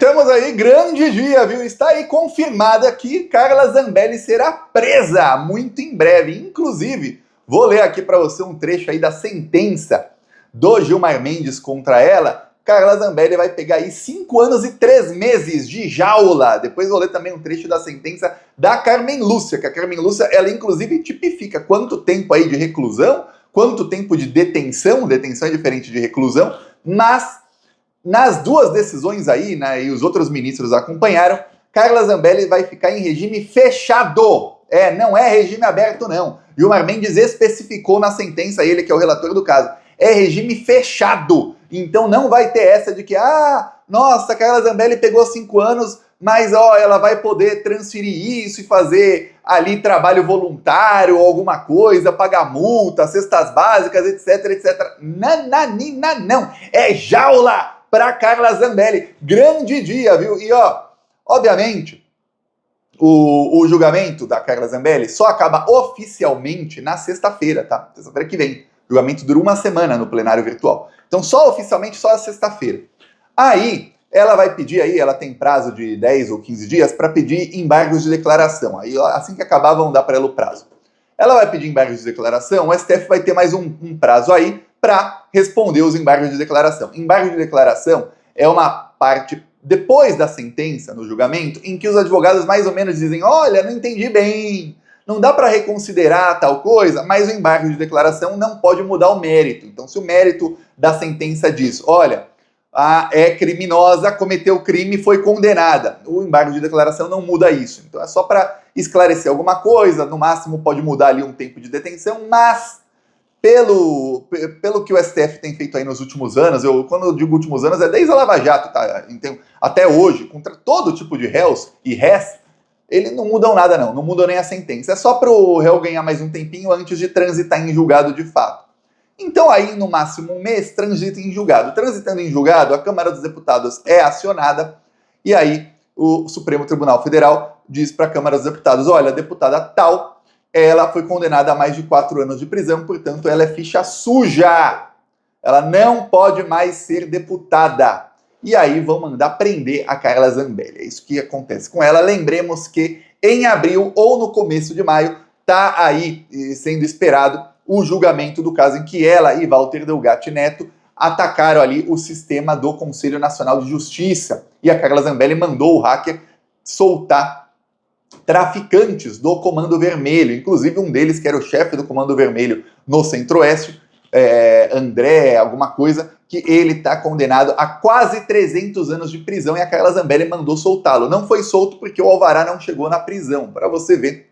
temos aí grande dia, viu? Está aí confirmada que Carla Zambelli será presa muito em breve. Inclusive, vou ler aqui para você um trecho aí da sentença do Gilmar Mendes contra ela. Carla Zambelli vai pegar aí 5 anos e 3 meses de jaula. Depois vou ler também um trecho da sentença da Carmen Lúcia, que a Carmen Lúcia, ela inclusive tipifica quanto tempo aí de reclusão, quanto tempo de detenção é diferente de reclusão, mas nas duas decisões aí, né, e os outros ministros acompanharam, Carla Zambelli vai ficar em regime fechado. Não é regime aberto não. Gilmar Mendes especificou na sentença, ele que é o relator do caso, é regime fechado. Então não vai ter essa de que, nossa, Carla Zambelli pegou 5 anos, mas ela vai poder transferir isso e fazer ali trabalho voluntário ou alguma coisa, pagar multa, cestas básicas, etc, etc. Nananina, não. É jaula para Carla Zambelli. Grande dia, viu? E obviamente, o julgamento da Carla Zambelli só acaba oficialmente na sexta-feira, tá? Sexta-feira que vem. O julgamento dura 1 semana no plenário virtual. Então, só oficialmente, só a sexta-feira. Aí, ela vai pedir aí, ela tem prazo de 10 ou 15 dias para pedir embargos de declaração. Aí, assim que acabar, vão dar para ela o prazo. Ela vai pedir embargos de declaração, o STF vai ter mais um prazo aí para responder os embargos de declaração. Embargo de declaração é uma parte depois da sentença, no julgamento, em que os advogados mais ou menos dizem, olha, não entendi bem, não dá para reconsiderar tal coisa, mas o embargo de declaração não pode mudar o mérito. Então, se o mérito da sentença diz, olha, é criminosa, cometeu crime e foi condenada, o embargo de declaração não muda isso. Então, é só para esclarecer alguma coisa, no máximo pode mudar ali um tempo de detenção, mas pelo que o STF tem feito aí nos últimos anos, quando eu digo últimos anos, é desde a Lava Jato, tá? Então, até hoje, contra todo tipo de réus e rés, eles não mudam nada não mudam nem a sentença. É só para o réu ganhar mais um tempinho antes de transitar em julgado de fato. Então aí, no máximo 1 mês, transita em julgado. Transitando em julgado, a Câmara dos Deputados é acionada e aí o Supremo Tribunal Federal diz para a Câmara dos Deputados, olha, a deputada tal, ela foi condenada a mais de 4 anos de prisão, portanto ela é ficha suja. Ela não pode mais ser deputada. E aí vão mandar prender a Carla Zambelli. É isso que acontece com ela. Lembremos que em abril ou no começo de maio está aí sendo esperado o julgamento do caso em que ela e Walter Delgatti Neto atacaram ali o sistema do Conselho Nacional de Justiça. E a Carla Zambelli mandou o hacker soltar traficantes do Comando Vermelho, inclusive um deles que era o chefe do Comando Vermelho no Centro-Oeste, André, alguma coisa, que ele está condenado a quase 300 anos de prisão e a Carla Zambelli mandou soltá-lo. Não foi solto porque o alvará não chegou na prisão, para você ver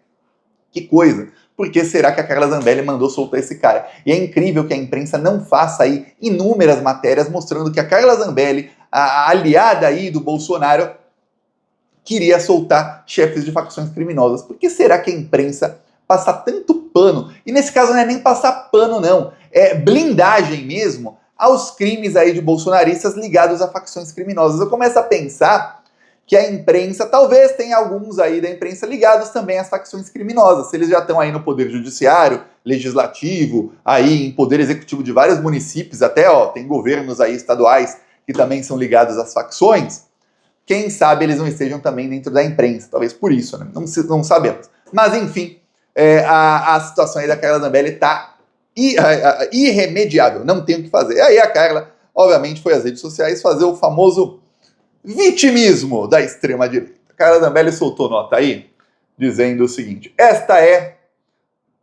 que coisa. Por que será que a Carla Zambelli mandou soltar esse cara? E é incrível que a imprensa não faça aí inúmeras matérias mostrando que a Carla Zambelli, a aliada aí do Bolsonaro, queria soltar chefes de facções criminosas. Por que será que a imprensa passa tanto pano? E nesse caso não é nem passar pano não, é blindagem mesmo aos crimes aí de bolsonaristas ligados a facções criminosas. Eu começo a pensar que a imprensa, talvez tenha alguns aí da imprensa ligados também às facções criminosas. Se eles já estão aí no poder judiciário, legislativo, aí em poder executivo de vários municípios, até tem governos aí estaduais que também são ligados às facções, quem sabe eles não estejam também dentro da imprensa, talvez por isso, né? Não sabemos. Mas enfim, a situação aí da Carla Zambelli está irremediável, não tem o que fazer. Aí a Carla, obviamente, foi às redes sociais fazer o famoso vitimismo da extrema-direita. A Carla Zambelli soltou nota aí, dizendo o seguinte, esta é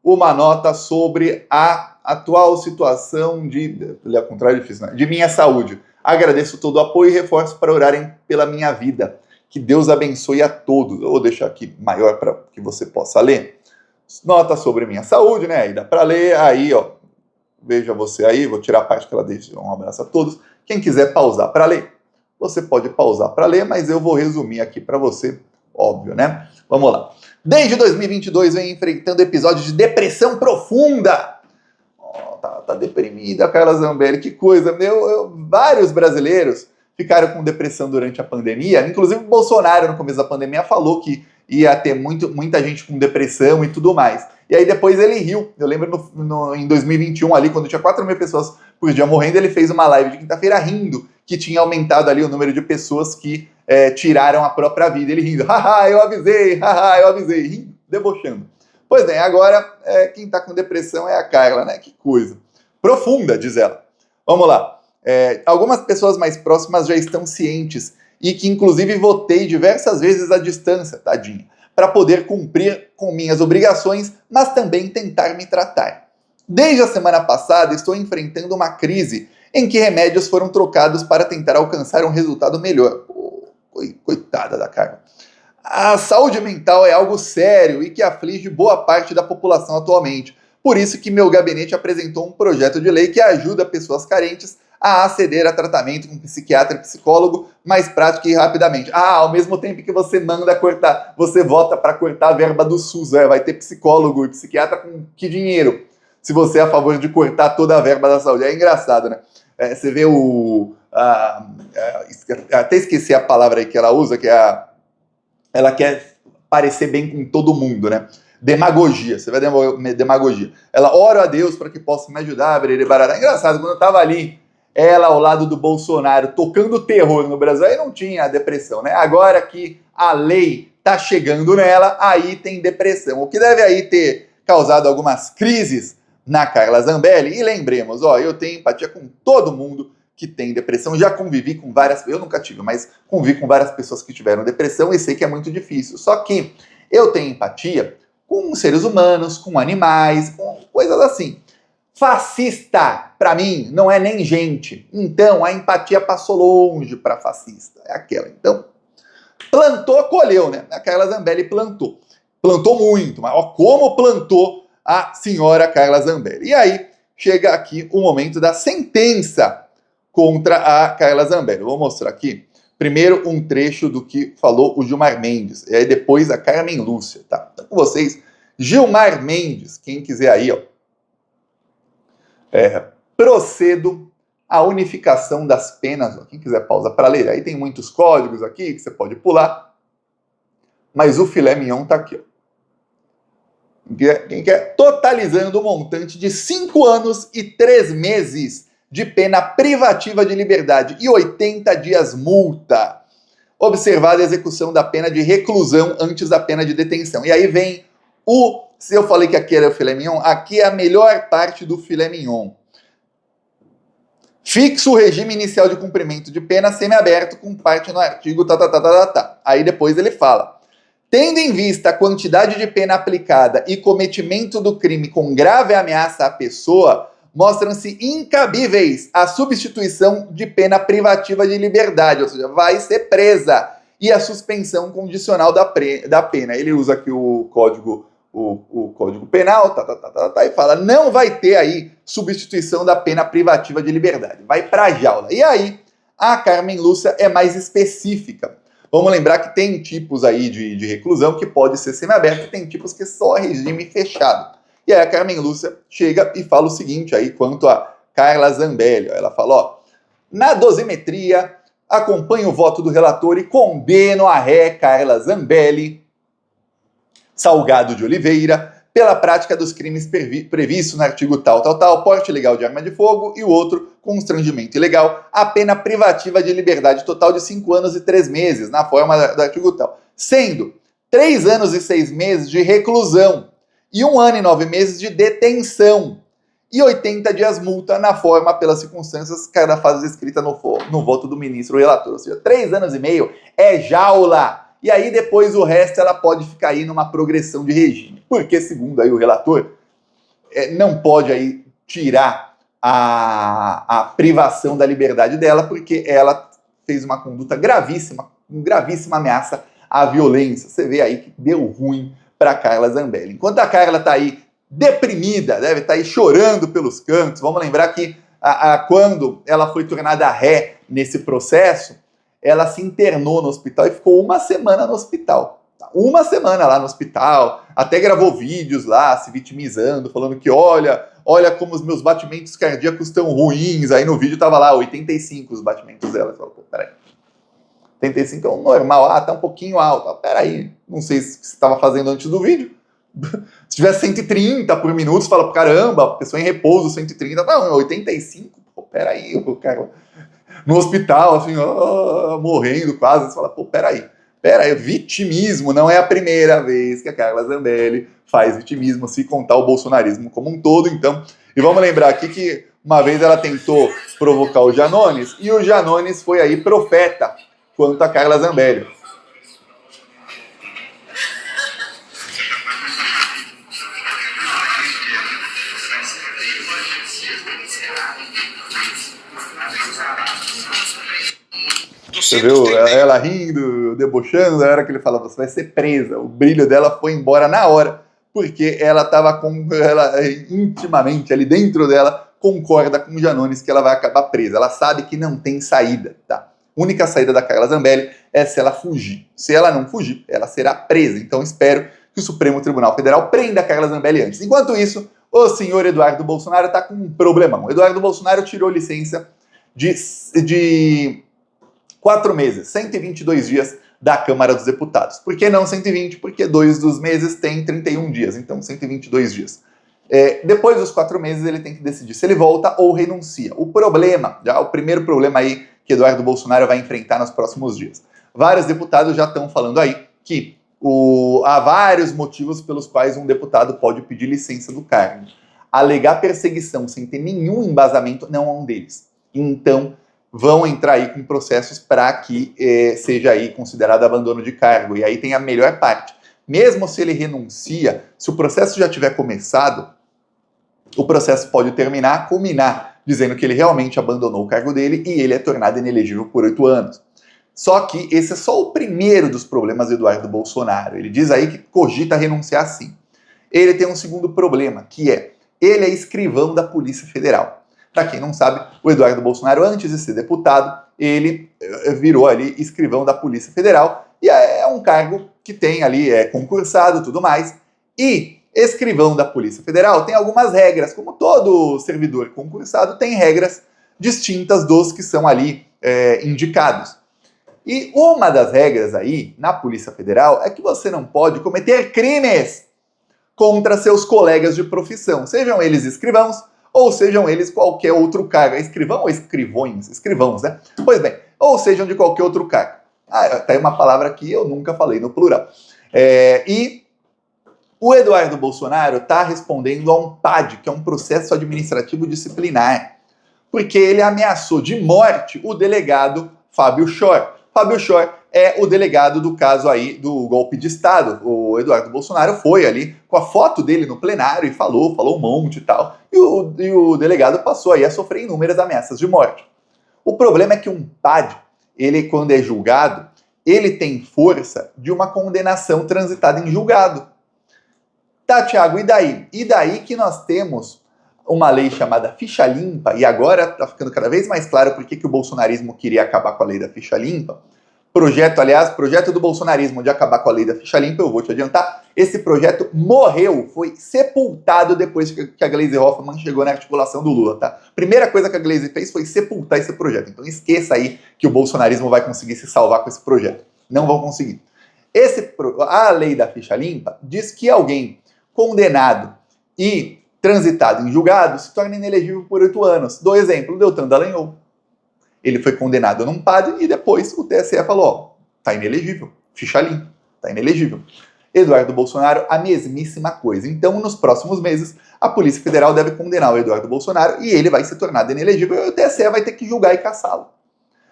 uma nota sobre a atual situação ao contrário, difícil, né? De minha saúde. Agradeço todo o apoio e reforço para orarem pela minha vida. Que Deus abençoe a todos. Eu vou deixar aqui maior para que você possa ler. Nota sobre minha saúde, né? Aí dá para ler. Aí, veja você aí. Vou tirar a parte que ela deixa. Um abraço a todos. Quem quiser pausar para ler, você pode pausar para ler, mas eu vou resumir aqui para você, óbvio, né? Vamos lá. Desde 2022 vem enfrentando episódios de depressão profunda. Tá deprimida a Carla Zambelli, que coisa. Vários brasileiros ficaram com depressão durante a pandemia, inclusive o Bolsonaro no começo da pandemia falou que ia ter muita gente com depressão e tudo mais. E aí depois ele riu. Eu lembro em 2021 ali, quando tinha 4 mil pessoas por dia morrendo, ele fez uma live de quinta-feira rindo que tinha aumentado ali o número de pessoas que tiraram a própria vida. Ele rindo, haha, eu avisei, rindo, debochando. Pois bem, agora quem está com depressão é a Carla, né? Que coisa. Profunda, diz ela. Vamos lá. Algumas pessoas mais próximas já estão cientes e que inclusive votei diversas vezes à distância, tadinha, para poder cumprir com minhas obrigações, mas também tentar me tratar. Desde a semana passada estou enfrentando uma crise em que remédios foram trocados para tentar alcançar um resultado melhor. Coitada da Carla. A saúde mental é algo sério e que aflige boa parte da população atualmente. Por isso que meu gabinete apresentou um projeto de lei que ajuda pessoas carentes a aceder a tratamento com psiquiatra e psicólogo mais prático e rapidamente. Ao mesmo tempo que você manda cortar, você vota para cortar a verba do SUS, vai ter psicólogo e psiquiatra com que dinheiro? Se você é a favor de cortar toda a verba da saúde. É engraçado, né? Você vê até esqueci a palavra aí que ela usa, que é ela quer parecer bem com todo mundo, né? Demagogia, você vai demagogia. Ela ora a Deus para que possa me ajudar, barará. É engraçado, quando eu tava ali, ela ao lado do Bolsonaro, tocando terror no Brasil, aí não tinha a depressão, né? Agora que a lei tá chegando nela, aí tem depressão. O que deve aí ter causado algumas crises na Carla Zambelli. E lembremos, eu tenho empatia com todo mundo que tem depressão, já convivi com várias, eu nunca tive, mas convivi com várias pessoas que tiveram depressão e sei que é muito difícil. Só que eu tenho empatia com seres humanos, com animais, com coisas assim. Fascista, para mim, não é nem gente. Então, a empatia passou longe para fascista. É aquela. Então, plantou, colheu, né? A Carla Zambelli plantou. Plantou muito, mas como plantou a senhora Carla Zambelli. E aí, chega aqui o momento da sentença contra a Carla Zambelli. Vou mostrar aqui, primeiro, um trecho do que falou o Gilmar Mendes, e aí depois a Carmen Lúcia, tá? Então, com vocês, Gilmar Mendes, quem quiser aí, procedo à unificação das penas, quem quiser pausa para ler, aí tem muitos códigos aqui que você pode pular, mas o filé mignon tá aqui, Quem quer? Totalizando o montante de 5 anos e 3 meses de pena privativa de liberdade e 80 dias multa, observada a execução da pena de reclusão antes da pena de detenção. E aí vem se eu falei que aqui era o filé mignon, aqui é a melhor parte do filé mignon. Fixo o regime inicial de cumprimento de pena semiaberto com parte no artigo Aí depois ele fala: tendo em vista a quantidade de pena aplicada e cometimento do crime com grave ameaça à pessoa, mostram-se incabíveis a substituição de pena privativa de liberdade, ou seja, vai ser presa, e a suspensão condicional da pena. Ele usa aqui o código penal, e fala, não vai ter aí substituição da pena privativa de liberdade, vai pra jaula. E aí, a Carmen Lúcia é mais específica. Vamos lembrar que tem tipos aí de reclusão que pode ser semiaberto, e tem tipos que só regime fechado. E aí a Carmen Lúcia chega e fala o seguinte aí quanto a Carla Zambelli. Ela fala, na dosimetria, acompanho o voto do relator e condeno a ré Carla Zambelli Salgado de Oliveira pela prática dos crimes previstos no artigo tal, porte ilegal de arma de fogo, e o outro, constrangimento ilegal, a pena privativa de liberdade total de 5 anos e 3 meses, na forma do artigo tal, sendo 3 anos e 6 meses de reclusão e 1 ano e 9 meses de detenção, e 80 dias multa na forma pelas circunstâncias cada fase escrita no voto do ministro relator. Ou seja, 3 anos e meio é jaula. E aí depois o resto ela pode ficar aí numa progressão de regime. Porque, segundo aí o relator, não pode aí tirar a privação da liberdade dela, porque ela fez uma conduta gravíssima, com gravíssima ameaça à violência. Você vê aí que deu ruim para Carla Zambelli. Enquanto a Carla está aí deprimida, deve estar aí chorando pelos cantos. Vamos lembrar que quando ela foi tornada ré nesse processo, ela se internou no hospital e ficou 1 semana no hospital. 1 semana lá no hospital, até gravou vídeos lá, se vitimizando, falando que olha como os meus batimentos cardíacos estão ruins. Aí no vídeo tava lá 85 os batimentos dela. Falou, peraí, 85 é o normal, tá um pouquinho alto. Peraí, não sei se você estava fazendo antes do vídeo. Se tivesse 130 por minuto, você fala, caramba, pessoa em repouso, 130, não, 85, peraí, cara. no hospital, assim, morrendo quase. Você fala, pô, peraí, vitimismo não é a primeira vez que a Carla Zambelli faz vitimismo, se contar o bolsonarismo como um todo, então. E vamos lembrar aqui que uma vez ela tentou provocar o Janones, e o Janones foi aí profeta quanto a Carla Zambelli. Você viu ela rindo, debochando, na hora que ele fala, você vai ser presa. O brilho dela foi embora na hora, porque ela estava intimamente ali dentro dela, concorda com o Janones que ela vai acabar presa. Ela sabe que não tem saída, tá? A única saída da Carla Zambelli é se ela fugir. Se ela não fugir, ela será presa. Então espero que o Supremo Tribunal Federal prenda a Carla Zambelli antes. Enquanto isso, o senhor Eduardo Bolsonaro está com um problemão. O Eduardo Bolsonaro tirou licença de 4 meses, 122 dias da Câmara dos Deputados. Por que não 120? Porque 2 dos meses tem 31 dias, então 122 dias. Depois dos 4 meses ele tem que decidir se ele volta ou renuncia. O primeiro problema aí que Eduardo Bolsonaro vai enfrentar nos próximos dias. Vários deputados já estão falando aí que há vários motivos pelos quais um deputado pode pedir licença do cargo. Alegar perseguição sem ter nenhum embasamento não é um deles. Então, vão entrar aí com processos para que seja aí considerado abandono de cargo. E aí tem a melhor parte. Mesmo se ele renuncia, se o processo já tiver começado, o processo pode culminar, dizendo que ele realmente abandonou o cargo dele e ele é tornado inelegível por 8 anos. Só que esse é só o primeiro dos problemas do Eduardo Bolsonaro. Ele diz aí que cogita renunciar sim. Ele tem um segundo problema, que é, ele é escrivão da Polícia Federal. Para quem não sabe, o Eduardo Bolsonaro, antes de ser deputado, ele virou ali escrivão da Polícia Federal, e é um cargo que tem ali, é concursado e tudo mais. E escrivão da Polícia Federal tem algumas regras, como todo servidor concursado tem regras distintas dos que são ali indicados. E uma das regras aí, na Polícia Federal, é que você não pode cometer crimes contra seus colegas de profissão, sejam eles escrivãos, ou sejam eles qualquer outro cargo. É escrivão ou escrivões? Escrivãos, né? Pois bem, ou sejam de qualquer outro cargo. Tá aí uma palavra que eu nunca falei no plural. E o Eduardo Bolsonaro está respondendo a um PAD, que é um processo administrativo disciplinar, porque ele ameaçou de morte o delegado Fábio Chor. Fábio Chor é o delegado do caso aí do golpe de Estado. O Eduardo Bolsonaro foi ali com a foto dele no plenário e falou um monte e tal. E o delegado passou aí a sofrer inúmeras ameaças de morte. O problema é que um PAD, ele quando é julgado, ele tem força de uma condenação transitada em julgado. Tá, Thiago, e daí? E daí que nós temos uma lei chamada ficha limpa, e agora está ficando cada vez mais claro por que o bolsonarismo queria acabar com a lei da ficha limpa. Projeto do bolsonarismo de acabar com a lei da ficha limpa, eu vou te adiantar, esse projeto morreu, foi sepultado depois que a Gleisi Hoffmann chegou na articulação do Lula, tá? Primeira coisa que a Gleisi fez foi sepultar esse projeto, então esqueça aí que o bolsonarismo vai conseguir se salvar com esse projeto. Não vão conseguir. A lei da ficha limpa diz que alguém condenado e transitado em julgado se torna inelegível por 8 anos. Dou exemplo, o Deltan Dallagnol. Ele foi condenado num PAD e depois o TSE falou, tá inelegível, ficha limpa, tá inelegível. Eduardo Bolsonaro, a mesmíssima coisa. Então, nos próximos meses, a Polícia Federal deve condenar o Eduardo Bolsonaro e ele vai se tornar inelegível e o TSE vai ter que julgar e caçá-lo.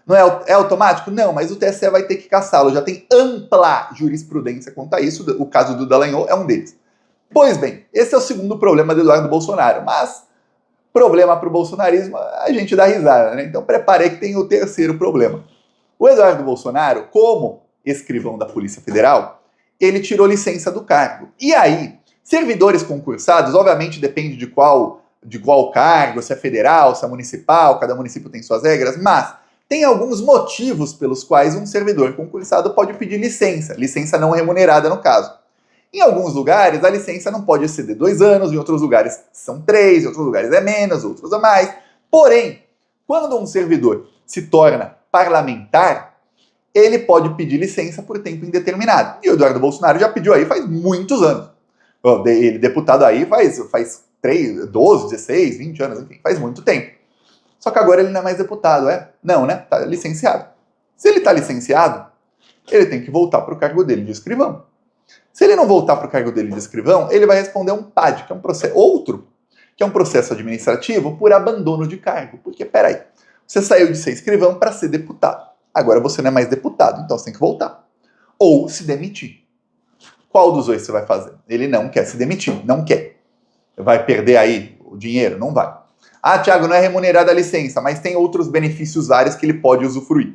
Não é automático? Não, mas o TSE vai ter que caçá-lo. Já tem ampla jurisprudência quanto a isso, o caso do Dallagnol é um deles. Pois bem, esse é o segundo problema do Eduardo Bolsonaro, mas problema para o bolsonarismo, a gente dá risada, né? Então preparei que tem o terceiro problema. O Eduardo Bolsonaro, como escrivão da Polícia Federal, ele tirou licença do cargo. E aí, servidores concursados, obviamente depende de qual cargo, se é federal, se é municipal, cada município tem suas regras, mas tem alguns motivos pelos quais um servidor concursado pode pedir licença não remunerada no caso. Em alguns lugares, a licença não pode exceder 2 anos, em outros lugares são 3, em outros lugares é menos, outros é mais. Porém, quando um servidor se torna parlamentar, ele pode pedir licença por tempo indeterminado. E o Eduardo Bolsonaro já pediu aí faz muitos anos. Ele deputado aí faz 3, 12, 16, 20 anos, enfim, faz muito tempo. Só que agora ele não é mais deputado, é? Não, né? Tá licenciado. Se ele tá licenciado, ele tem que voltar para o cargo dele de escrivão. Se ele não voltar para o cargo dele de escrivão, ele vai responder um PAD, que é um processo, outro, que é um processo administrativo por abandono de cargo. Porque, peraí, você saiu de ser escrivão para ser deputado. Agora você não é mais deputado, então você tem que voltar. Ou se demitir. Qual dos dois você vai fazer? Ele não quer se demitir, não quer. Vai perder aí o dinheiro? Não vai. Ah, Thiago, não é remunerada a licença, mas tem outros benefícios vários que ele pode usufruir.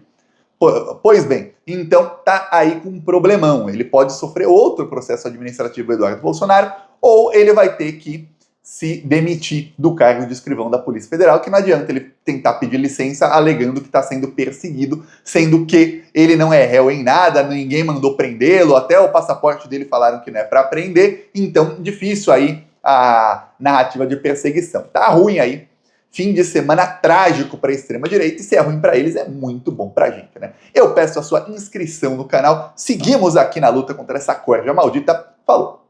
Pois bem, então tá aí com um problemão. Ele pode sofrer outro processo administrativo do Eduardo Bolsonaro, ou ele vai ter que se demitir do cargo de escrivão da Polícia Federal, que não adianta ele tentar pedir licença alegando que está sendo perseguido, sendo que ele não é réu em nada, ninguém mandou prendê-lo, até o passaporte dele falaram que não é para prender, então difícil aí a narrativa de perseguição. Tá ruim aí. Fim de semana trágico para a extrema-direita, e se é ruim para eles, é muito bom para a gente, né? Eu peço a sua inscrição no canal, seguimos aqui na luta contra essa corja maldita. Falou!